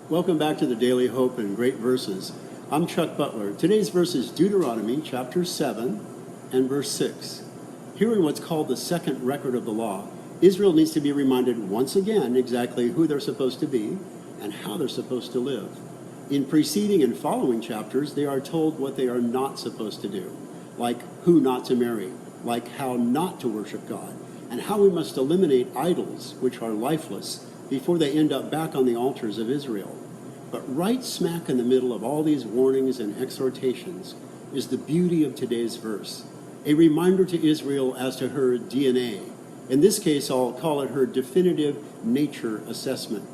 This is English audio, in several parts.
Welcome back to the Daily Hope and Great Verses. I'm Chuck Butler. Today's verse is Deuteronomy chapter 7 and verse 6. Here in what's called the second record of the law, Israel needs to be reminded once again exactly who they're supposed to be and how they're supposed to live. In preceding and following chapters, they are told what they are not supposed to do, like who not to marry, like how not to worship God, and how we must eliminate idols which are lifeless before they end up back on the altars of Israel. But right smack in the middle of all these warnings and exhortations is the beauty of today's verse, a reminder to Israel as to her DNA. In this case, I'll call it her definitive nature assessment.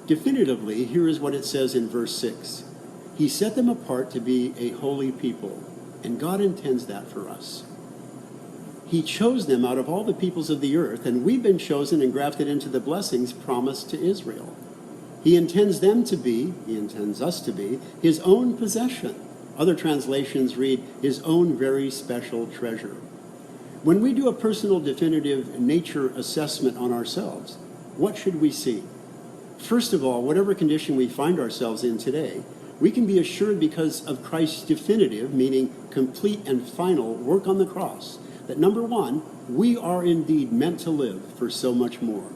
Definitively, here is what it says in verse 6. He set them apart to be a holy people, and God intends that for us. He chose them out of all the peoples of the earth, and we've been chosen and grafted into the blessings promised to Israel. He intends us to be, his own possession. Other translations read, his own very special treasure. When we do a personal definitive nature assessment on ourselves, what should we see? First of all, whatever condition we find ourselves in today, we can be assured because of Christ's definitive, meaning complete and final work on the cross, that number one, we are indeed meant to live for so much more.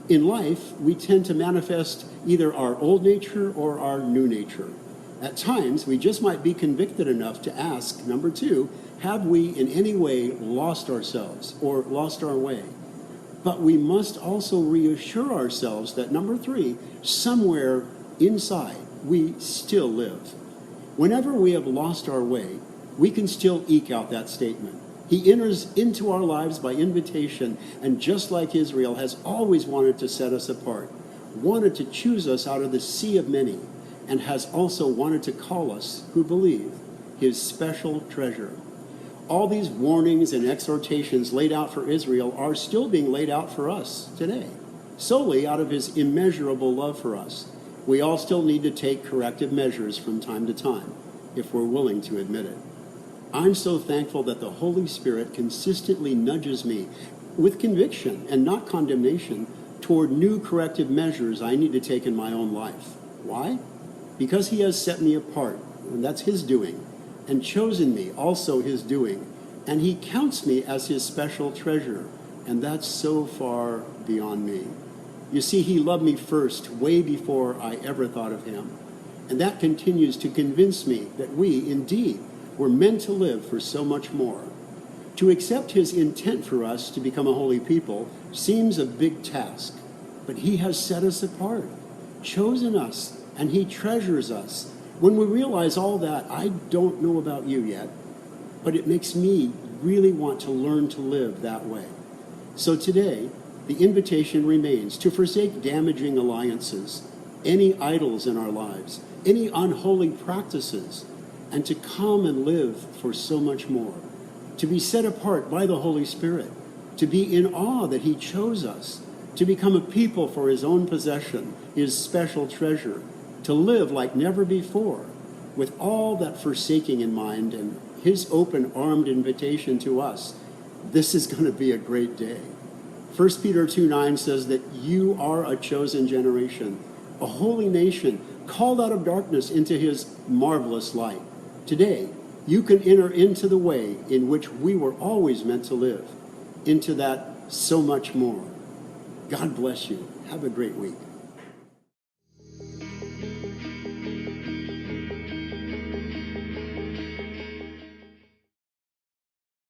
In life, we tend to manifest either our old nature or our new nature. At times, we just might be convicted enough to ask, number two, have we in any way lost ourselves or lost our way? But we must also reassure ourselves that number three, somewhere inside, we still live. Whenever we have lost our way, we can still eke out that statement. He enters into our lives by invitation, and just like Israel, has always wanted to set us apart, wanted to choose us out of the sea of many, and has also wanted to call us, who believe, his special treasure. All these warnings and exhortations laid out for Israel are still being laid out for us today, solely out of his immeasurable love for us. We all still need to take corrective measures from time to time, if we're willing to admit it. I'm so thankful that the Holy Spirit consistently nudges me with conviction and not condemnation toward new corrective measures I need to take in my own life. Why? Because he has set me apart, and that's his doing, and chosen me, also his doing, and he counts me as his special treasure, and that's so far beyond me. You see, he loved me first, way before I ever thought of him, and that continues to convince me that we, indeed, were meant to live for so much more. To accept his intent for us to become a holy people seems a big task, but he has set us apart, chosen us, and he treasures us. When we realize all that, I don't know about you yet, but it makes me really want to learn to live that way. So today, the invitation remains to forsake damaging alliances, any idols in our lives, any unholy practices, and to come and live for so much more, to be set apart by the Holy Spirit, to be in awe that he chose us, to become a people for his own possession, his special treasure, to live like never before, with all that forsaking in mind and his open-armed invitation to us. This is going to be a great day. 1 Peter 2:9 says that you are a chosen generation, a holy nation, called out of darkness into his marvelous light. Today, you can enter into the way in which we were always meant to live, into that so much more. God bless you. Have a great week.